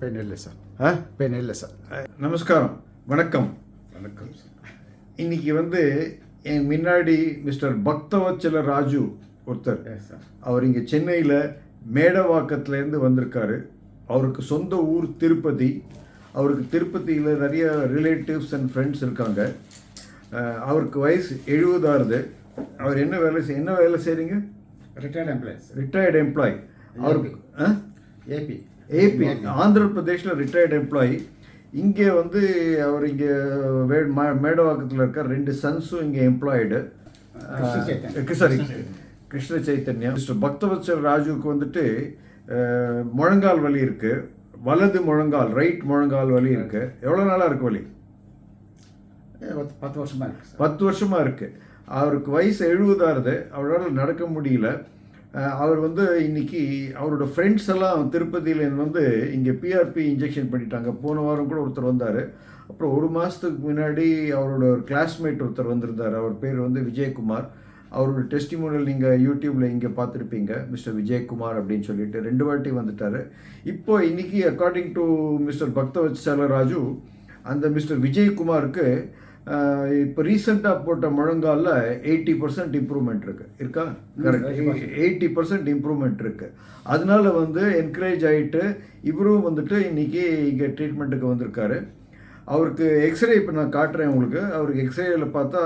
Pain இல்லை sir. Pain இல்லை sir. நமஸ்காரம், வணக்கம். வணக்கம் சார். இன்னைக்கு என் முன்னாடி மிஸ்டர் பக்தவச்சல ராஜு ஒருத்தர். அவர் இங்கே சென்னையில் மேடவாக்கத்துலேருந்து வந்திருக்காரு. அவருக்கு சொந்த ஊர் திருப்பதி. அவருக்கு திருப்பதியில் நிறைய ரிலேட்டிவ்ஸ் அண்ட் ஃப்ரெண்ட்ஸ் இருக்காங்க. அவருக்கு வயசு 70 ஆகுது. அவர் என்ன வேலை செய்கிறீங்க? Retired employee. அவருக்கு ஏபி ஆந்திர பிரதேஷில் ரிட்டையர்டு எம்ப்ளாயி. இங்கே அவர் இங்கே மேடவாக்கத்தில் இருக்கார். 2 சன்ஸும் இங்கே எம்ப்ளாய்டு. கிருஷ்ண சைத்தன்யா. மிஸ்டர் பக்தவத்சல் ராஜுவுக்கு முழங்கால் வலி இருக்குது. வலது முழங்கால், ரைட் முழங்கால் வலி இருக்குது. எவ்வளோ நாளாக இருக்குது வலி? 10 வருஷமாக இருக்குது. 10 வருஷமாக இருக்குது. அவருக்கு வயசு 70 ஆகுது. அவரால் நடக்க முடியல. அவர் இன்னைக்கு அவரோட ஃப்ரெண்ட்ஸ் எல்லாம் திருப்பதியிலேருந்து இங்கே பிஆர்பி இன்ஜெக்ஷன் பண்ணிட்டாங்க. போன வாரம் கூட ஒருத்தர் வந்தார். அப்புறம் 1 மாதத்துக்கு முன்னாடி அவரோட ஒரு கிளாஸ்மேட் ஒருத்தர் வந்திருந்தார். அவர் பேர் விஜயகுமார். அவரோட டெஸ்டிமோனியல் நீங்கள் யூடியூப்பில் இங்கே பார்த்துருப்பீங்க. மிஸ்டர் விஜயகுமார் அப்படின்னு சொல்லிட்டு 2 வாட்டி வந்துட்டார். இன்னைக்கு according to mister Bhaktavatsala Raju, அந்த மிஸ்டர் விஜயகுமாருக்கு இப்போ ரீசெண்டாக போட்ட முழங்காலில் 80% இம்ப்ரூவ்மெண்ட் இருக்கா? கரெக்ட், 80% இம்ப்ரூவ்மெண்ட் இருக்குது. அதனால என்கரேஜ் ஆகிட்டு இவரும் இன்னைக்கு இங்கே ட்ரீட்மெண்ட்டுக்கு வந்திருக்காரு. அவருக்கு எக்ஸ்ரே இப்போ நான் காட்டுறேன் உங்களுக்கு. அவருக்கு எக்ஸ்ரேயில் பார்த்தா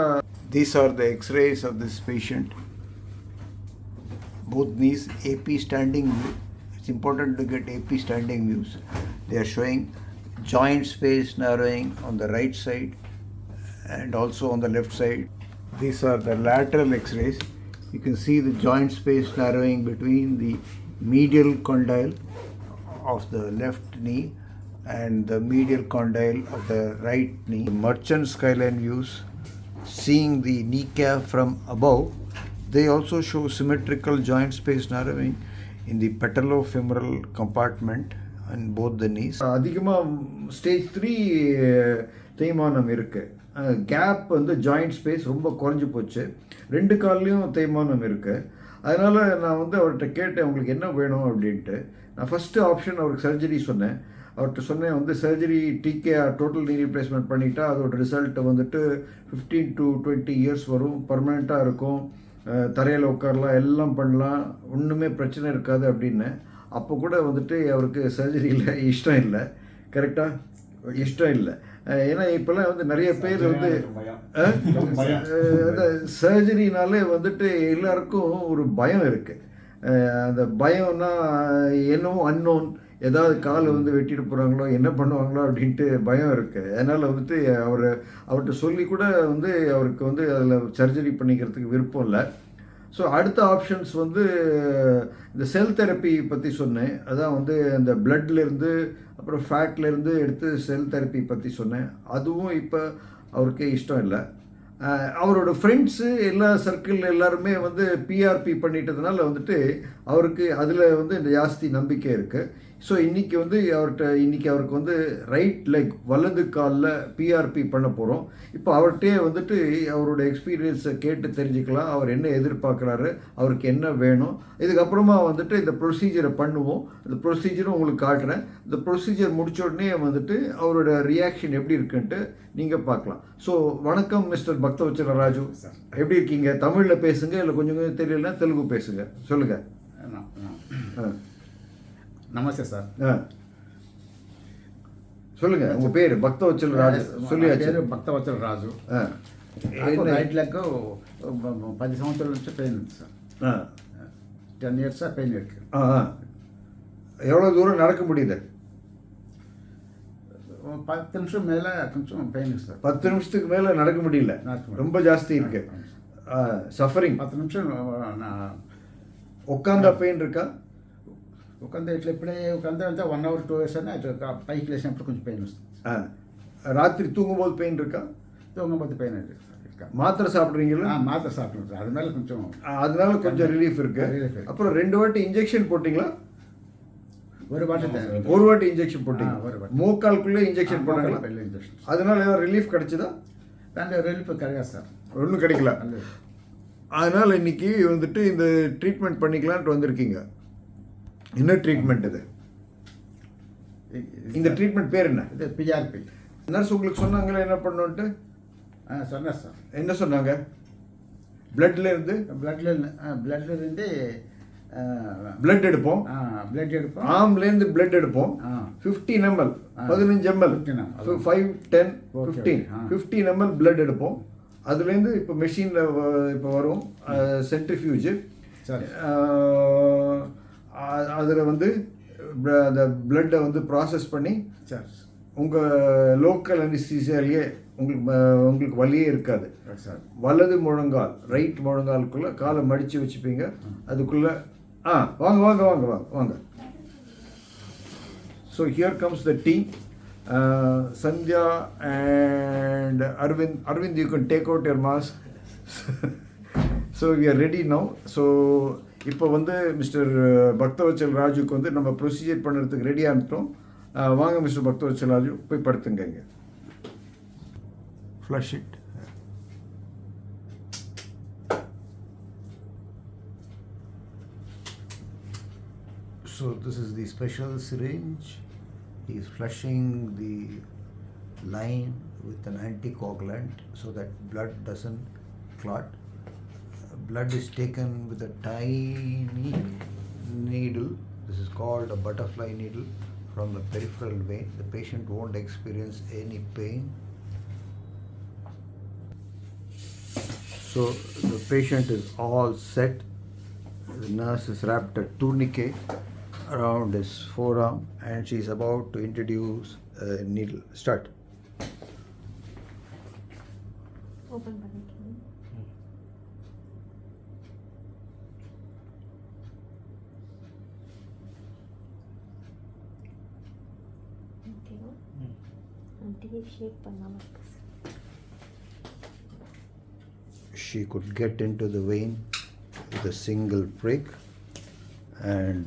these are the x rays of this patient. Both knees AP standing view. It's important to get AP standing views. They are showing joint space narrowing on the right side and also on the left side. These are the lateral x-rays. You can see the joint space narrowing between the medial condyle of the left knee and the medial condyle of the right knee. The merchant skyline views, seeing the kneecap from above, they also show symmetrical joint space narrowing in the patellofemoral compartment and both the knees. அதிகமாக stage 3 தேய்மானம் இருக்குது. Gap joint space ரொம்ப குறைஞ்சி போச்சு. 2 கால்லையும் தேய்மானம் இருக்குது. அதனால் நான் அவர்கிட்ட கேட்டேன், உங்களுக்கு என்ன வேணும் அப்படின்ட்டு. நான் ஃபஸ்ட்டு ஆப்ஷன் அவருக்கு சர்ஜரி சொன்னேன். அவர்கிட்ட சொன்னேன் surgery TKR total knee replacement பண்ணிட்டா அதோட ரிசல்ட் 15 to 20 இயர்ஸ் வரும். பர்மனெண்ட்டாக இருக்கும். தரையில் உட்காரலாம், எல்லாம் பண்ணலாம், ஒன்றுமே பிரச்சனை இருக்காது அப்படின்னு. அப்போ கூட அவருக்கு சர்ஜரியில் இஷ்டம் இல்லை. கரெக்டாக இஷ்டம் இல்லை. ஏன்னா இப்போல்லாம் நிறைய பேர் சர்ஜரினாலே எல்லாருக்கும் ஒரு பயம் இருக்குது. அந்த பயம்னா என்னவோ அன்னோன், ஏதாவது கால் வெட்டிட்டு போகிறாங்களோ, என்ன பண்ணுவாங்களோ அப்படின்ட்டு பயம் இருக்குது. அதனால் அவர்கிட்ட சொல்லி கூட அவருக்கு அதில் சர்ஜரி பண்ணிக்கிறதுக்கு விருப்பம் இல்லை. ஸோ அடுத்த ஆப்ஷன்ஸ் இந்த செல் தெரப்பி பற்றி சொன்னேன். அதான் அந்த பிளட்லேருந்து அப்புறம் ஃபேட்லேருந்து எடுத்து செல் தெரப்பி பற்றி சொன்னேன். அதுவும் இப்போ அவருக்கு இஷ்டம் இல்லை. அவரோட ஃப்ரெண்ட்ஸு எல்லா சர்க்கிள் எல்லாருமே பிஆர்பி பண்ணிட்டதுனால அவருக்கு அதில் ஜாஸ்தி நம்பிக்கை இருக்குது. ஸோ இன்றைக்கி அவருக்கு ரைட் லெக், வலது காலில் பிஆர்பி பண்ண போகிறோம். இப்போ அவர்கிட்டே அவரோட எக்ஸ்பீரியன்ஸை கேட்டு தெரிஞ்சுக்கலாம். அவர் என்ன எதிர்பார்க்குறாரு, அவருக்கு என்ன வேணும். இதுக்கப்புறமா இந்த ப்ரொசீஜரை பண்ணுவோம். இந்த ப்ரொசீஜரும் உங்களுக்கு காட்டுறேன். இந்த ப்ரொசீஜர் முடிச்ச உடனே அவரோட ரியாக்ஷன் எப்படி இருக்குன்ட்டு நீங்கள் பார்க்கலாம். ஸோ வணக்கம் மிஸ்டர் பக்தவச்சல ராஜு, எப்படி இருக்கீங்க? தமிழில் பேசுங்க, இல்லை கொஞ்சம் தெரியலன்னா தெலுங்கு பேசுங்க. சொல்லுங்கள். நமஸ்தே சார். சொல்லுங்க, உங்க பேரு? பக்தவச்சல ராஜு சொல்லியாச்சு. பக்தவச்சல ராజు. రైట్ లెగ్ 10 సంవత్సరాల నుంచి పెయిన్ ఉంది సార్. 10 ఇయర్స్ పెయిన్ இருக்கு. எவ்வளோ தூரம் நடக்க முடியுது? 10 நிமிஷம் மேலே கொஞ்சம் பெயின் சார். 10 நிமிஷத்துக்கு மேலே நடக்க முடியல, ரொம்ப ஜாஸ்தி இருக்கு. சஃபரிங். 10 நிமிஷம் உட்காந்தா பெயின் இருக்கா? ఉకంద ఇట్లా ఇప్పుడే ఉకంద అంటే 1 hour 2 hours అని అట్లా పైకి లేచినప్పుడు కొంచెం పెయిన్ వస్తుంది. ராத்திரி தூங்கும்போது பெயின் இருக்கா? தூங்கும்போது பெயின் இருக்கு. மாத்திரை சாப்பிட்றீங்களா? மாத்திரை சாப்பிட்றேன். அதனால கொஞ்சம் ரிலீஃப் இருக்கு. அப்புறம் 2 வாட்டி இன்ஜெக்ஷன் போட்டிங்களா? ஒரு வாட்டி இன்ஜெக்ஷன் போட்டீங்க. மூக்காலுக்குள்ளே இன்ஜெக்ஷன் போட்டாங்களா? அதனால ஏதாவது ரிலீஃப் கிடைச்சதா? ரிலீஃப் கிடையாது சார், ஒன்றும் கிடைக்கல. அதனால் இன்னைக்கு இந்த ட்ரீட்மெண்ட் பண்ணிக்கலான்ட்டு வந்திருக்கீங்க. என்ன ட்ரீட்மெண்ட் இது? இந்த ட்ரீட்மெண்ட் பேர் என்ன? இது PRP. நர்ஸ் உங்களுக்கு சொன்னாங்களே என்ன பண்ணணுன்ட்டு? சொன்னேன் சார். என்ன சொன்னாங்க? பிளட்லேருந்து பிளட்லேருந்து பிளட் எடுப்போம். பிளட் எடுப்போம். ஆம்லேருந்து பிளட் எடுப்போம். 15 ml 15 ml 5 10 15 ml பிளட் எடுப்போம். அதுலேருந்து இப்போ மெஷினில் இப்போ வரும் சென்ட்ரிஃபியூஜ். அதில் வந்து அந்த பிளட்டை வந்து ப்ராசஸ் பண்ணி உங்கள் லோக்கல் அனிஸ்தீசியாலேயே உங்களுக்கு வலியே இருக்காது. வலது முழங்கால் ரைட் முழங்காலுக்குள்ளே காலை மடித்து வச்சுப்பீங்க. அதுக்குள்ளே வாங்க வாங்க வாங்க வாங்க வாங்க. So here comes the team. Sandhya and Arvind, you can take out your mask. So we are ready now. So இப்போ வந்து மிஸ்டர் பக்தவச்சல் ராஜுக்கு வந்து நம்ம ப்ரொசீஜர் பண்ணுறதுக்கு ரெடியாக இருந்தோம். வாங்க மிஸ்டர் பக்தவச்சல் ராஜு, போய் படுத்துங்க. இங்கே flush it. So this is the special syringe. He is flushing the line with an anticoagulant so that blood doesn't clot. Blood is taken with a tiny needle. This is called a butterfly needle from the peripheral vein. The patient won't experience any pain. So the patient is all set. The nurse has wrapped a tourniquet around his forearm and she is about to introduce a needle. Start. Open பண்ணிக்கலாம். ஓகேவா? அப்படியே ஷேக் பண்ணாம இருக்கு. She could get into the vein with a single prick and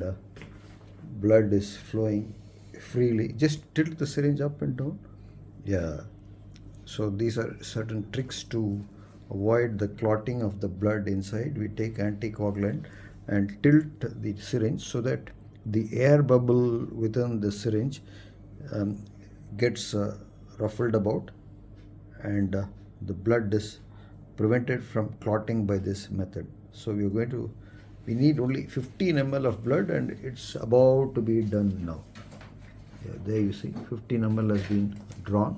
blood is flowing freely. Just tilt the syringe up and down. Yeah. So these are certain tricks to avoid the clotting of the blood inside. We take anticoagulant and tilt the syringe so that the air bubble within the syringe gets ruffled about and the blood is prevented from clotting by this method. So we need only 15 ml of blood and it's about to be done now. Yeah, there you see 15 ml has been drawn.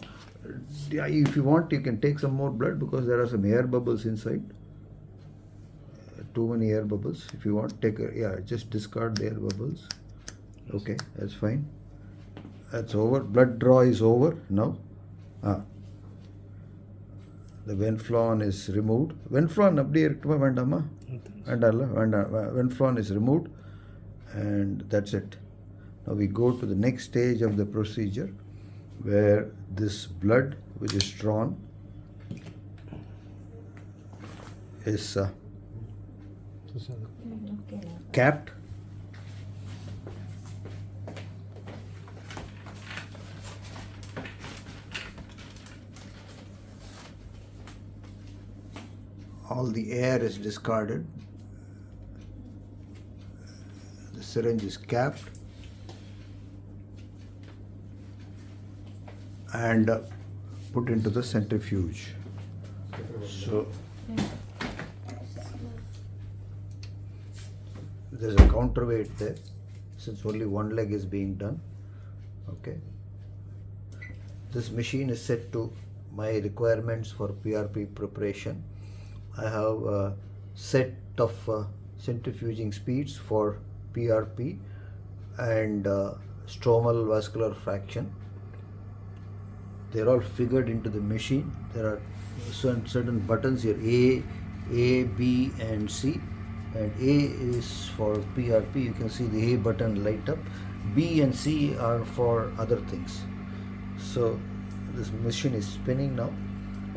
If you want you can take some more blood because there are some air bubbles inside. Too many air bubbles. If you want just discard the air bubbles. Okay, that's fine. That's over. Blood draw is over now. The Venflon is removed. Venflon அப்படியே இருக்குமா வேண்டாமா? வேண்டாம். Venflon is removed and that's it. Now we go to the next stage of the procedure where this blood which is drawn is capped. All the air is discarded. The syringe is capped and put into the centrifuge. So there's a counterweight there since only one leg is being done. Okay. This machine is set to my requirements for PRP preparation. I have a set of centrifuging speeds for PRP and stromal vascular fraction. They're all figured into the machine. There are certain buttons here, A, B and C. And A is for PRP. You can see the A button light up. B and C are for other things. So this machine is spinning now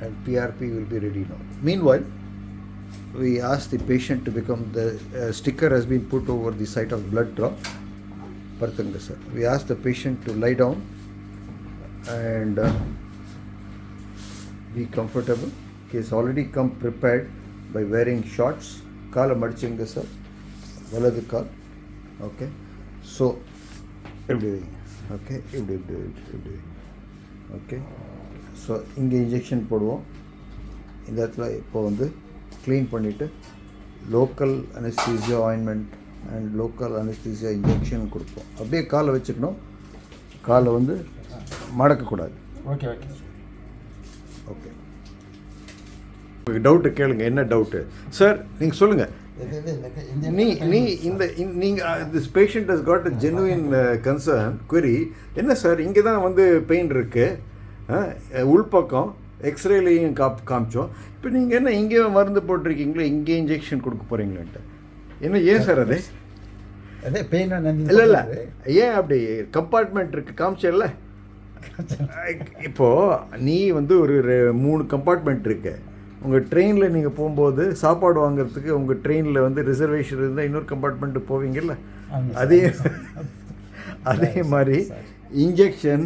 and PRP will be ready now. Meanwhile, we ask the patient to become the sticker has been put over the site of blood draw. We ask the patient to lie down and be comfortable. He has already come prepared by wearing shorts. Kala madichinga sir, valadu kaal. Okay. So everything. Okay இப்படி okay. So இங்கே injection போடுவோம். இந்த இடத்துல இப்போ வந்து clean பண்ணிவிட்டு local anaesthesia ointment and local anaesthesia injection கொடுப்போம். அப்படியே காலை வச்சுக்கணும், காலை வந்து மடக்கக்கூடாது. Okay okay okay. டவுட்டு கேளுங்க, என்ன டவுட்டு சார் நீங்கள் சொல்லுங்கள். நீங்கள் this patient has got a genuine concern query. என்ன சார் இங்கே தான் வந்து பெயின் இருக்குது, உள்பக்கம் எக்ஸ்ரேலையும் காமிச்சோம். இப்போ நீங்கள் என்ன இங்கே மருந்து போட்டிருக்கீங்களோ இங்கே இன்ஜெக்ஷன் கொடுக்க போகிறீங்களான்ட்டு என்ன ஏன் சார் அது? அதே பெயின் இல்லை ஏன் அப்படி கம்பார்ட்மெண்ட் இருக்குது காமிச்சல? இப்போது நீ வந்து ஒரு 3 கம்பார்ட்மெண்ட் இருக்கு. உங்கள் ட்ரெயினில் நீங்கள் போகும்போது சாப்பாடு வாங்குறதுக்கு உங்கள் ட்ரெயினில் வந்து ரிசர்வேஷன் இருந்தால் இன்னொரு கம்பார்ட்மெண்ட்டு போவீங்கல்ல, அதே மாதிரி இன்ஜெக்ஷன்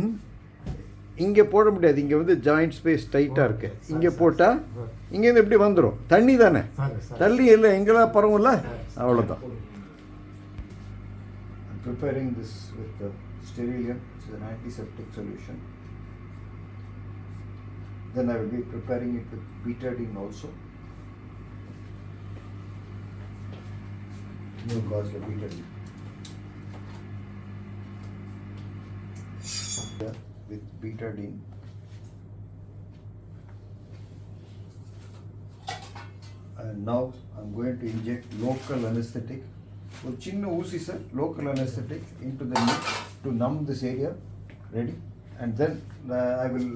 இங்கே போட முடியாது. இங்கே வந்து ஜாயிண்ட் ஸ்பேஸ் டைட்டாக இருக்குது. இங்கே போட்டால் இங்கேருந்து எப்படி வந்துடும்? தண்ணி தானே, தள்ளி இல்லை எங்கெல்லாம் பரவும்ல, அவ்வளோதான். Preparing this with the sterilium, which is an antiseptic solution. Then I will be preparing it with betadine also. New cause of betadine. With betadine. And now I'm going to inject local anesthetic. ஒரு சின்ன ஊசி sir, local anaesthetic into the neck to numb this area. Ready? And then I will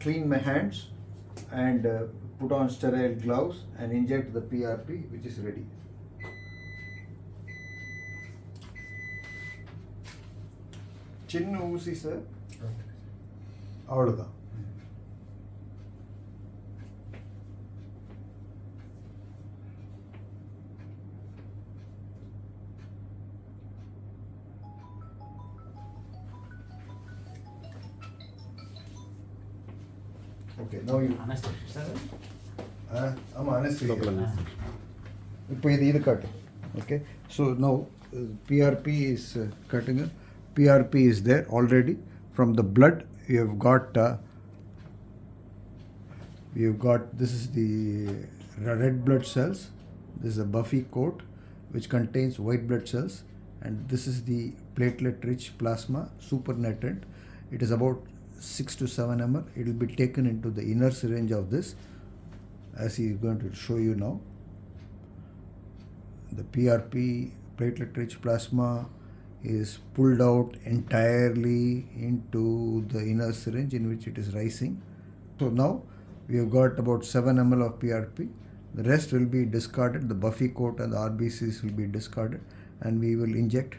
clean my hands and put on sterile gloves and inject the PRP, which is ready. சின்ன ஊசி sir, அவ்வளோதான். Okay, now you ஆமாம் anaesthesia. இப்போ இது காட்டு. Okay, so now PRP is cutting. PRP is there already. From the blood you have got this is the red blood cells. This is a buffy coat which contains white blood cells, and this is the platelet-rich plasma supernatant. It is about 6 to 7 ml. It will be taken into the inner syringe of this, as he is going to show you now. The PRP platelet-rich plasma is pulled out entirely into the inner syringe in which it is rising. So now we have got about 7 ml of PRP. The rest will be discarded. The buffy coat and the RBCs will be discarded, and we will inject.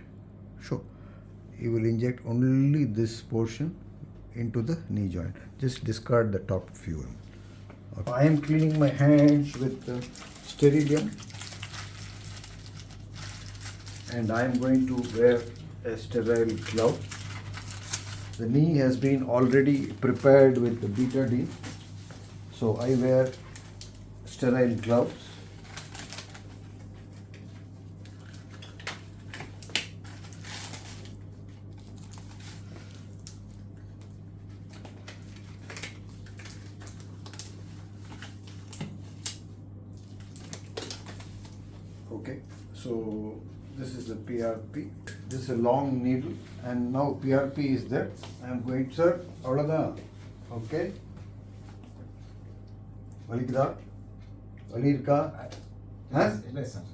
You will inject only this portion into the knee joint. Just discard the top few. Okay. I am cleaning my hands with sterilium, and I am going to wear a sterile glove. The knee has been already prepared with the betadine, so I wear sterile gloves. Okay, so this is the PRP. This is a long needle, and now PRP is there. I am going, sir, avladha. Okay. Valikida? Valirka? Huh? இல்லை sir.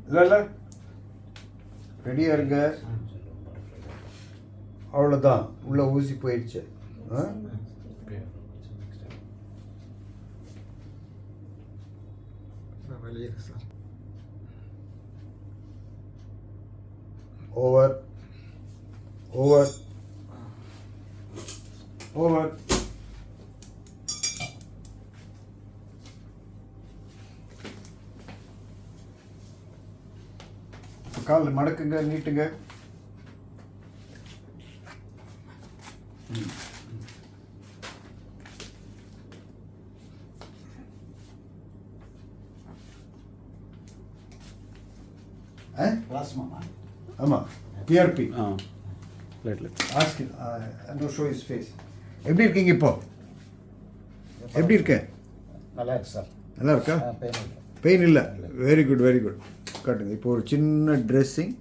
இல்ல ரெடியா இருங்க. அவ்வளோதான், உள்ள ஊசி போயிடுச்சு. வெளியே sir. Over. கால் மடக்குங்க, நீட்டுங்க. பிளாஸ்மா. ஆமாம், PRP. Platelet ask no show is face. எப்படி இருக்கீங்க இப்போ? எப்படி இருக்க? நல்லா இருக்கு சார். நல்லா இருக்கா? பெயின் இல்லை. பெயின் இல்லை. Very good very good. காட்டுங்க. இப்போ ஒரு சின்ன ட்ரெஸ்ஸிங்,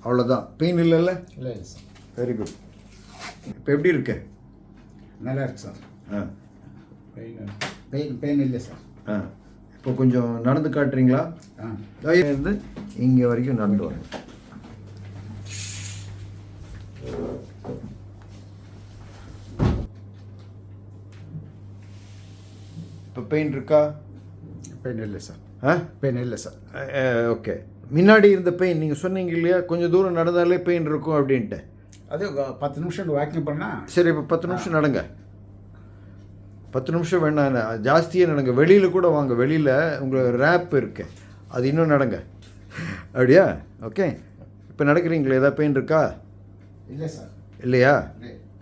அவ்வளோதான். பெயின் இல்லைல்ல? இல்லை இல்லை சார். Very good. இப்போ எப்படி இருக்க? நல்லா இருக்கு சார். ஆ பெயின் இல்லை சார். ஆ இப்போ கொஞ்சம் நடந்து காட்டுறீங்களா? இருந்து இங்கே வரைக்கும் நடந்து வரேன். இப்போ பெயின் இருக்கா? பெயின் இல்லை சார். பெயின் இல்லை சார். ஓகே. முன்னாடி இருந்த பெயின் நீங்கள் சொன்னீங்க இல்லையா, கொஞ்சம் தூரம் நடந்தாலே பெயின் இருக்கும் அப்படின்ட்டு. அது 10 நிமிஷம் வாக்கிங் பண்ணால். சரி, இப்போ 10 நிமிஷம் நடங்க. 10 நிமிஷம் வேணாம், ஜாஸ்தியாக நடங்க. வெளியில் கூட வாங்க. வெளியில் உங்களுக்கு ரேப் இருக்கு, அது இன்னும் நடங்க. அப்படியா? ஓகே. இப்போ நடக்கிறீங்களா? ஏதாவது பெயின் இருக்கா? இல்லை சார். இல்லையா?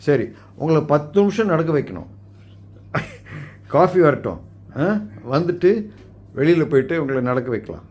சரி, உங்களை 10 நிமிஷம் நடக்க வைக்கணும். காஃபி வரட்டும், வந்துட்டு வெளியில் போயிட்டு உங்களை நடக்க வைக்கலாம்.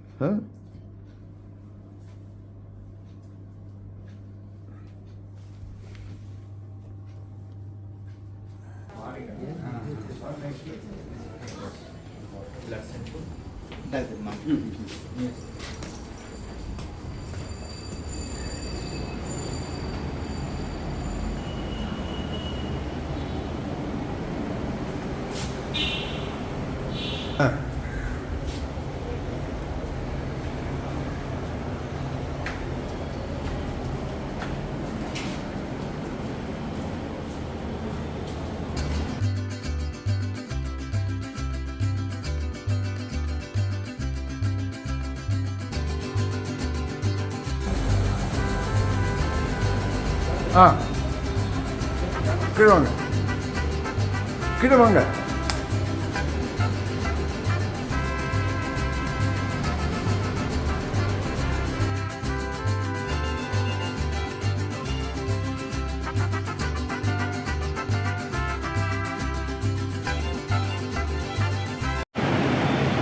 கீழே வாங்க, கீழே வாங்க.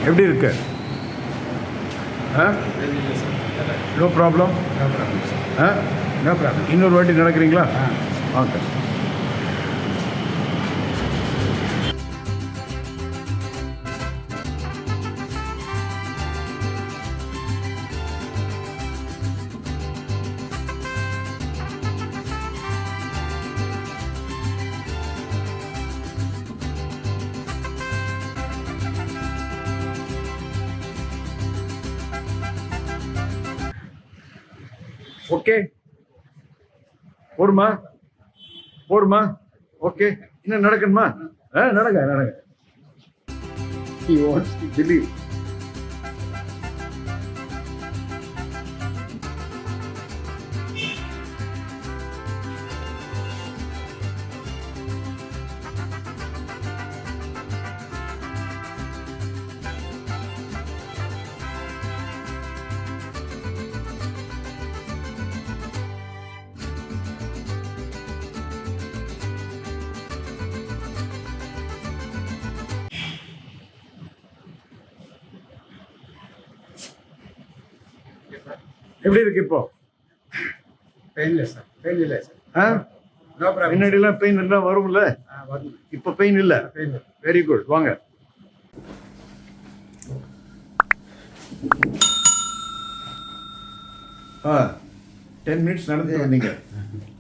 எப்படி இருக்கு? No problem. No problem. இன்னொரு வாட்டி நடக்கிறீங்களா? ஓகே. ஓகே, போருமா போருமா? ஓகே, இன்னும் நடக்கணுமா? நடங்க நடங்க. He wants to believe. எப்படி இருக்கு இப்போ? பெயின் இல்லை சார். பெயின் இல்லை சார். No problem. முன்னாடிலாம் பெயின் எல்லாம் வரும்ல, இப்போ பெயின் இல்லை. Very good. வாங்க. ஆ 10 மினிட்ஸ் நடந்து வந்தீங்க.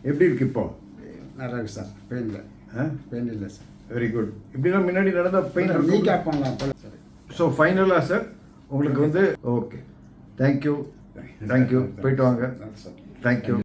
எப்படி இருக்கு இப்போ? நல்லா இருக்கு சார். பெயின் இல்லை. பெயின் இல்லை சார். Very good. இப்படிலாம் முன்னாடி நடந்த பெயின் நீக்காக பண்ணலாம் சார். ஸோ ஃபைனலாக சார் உங்களுக்கு வந்து ஓகே. தேங்க்யூ. போயிட்டு வாங்க. தேங்க்யூ.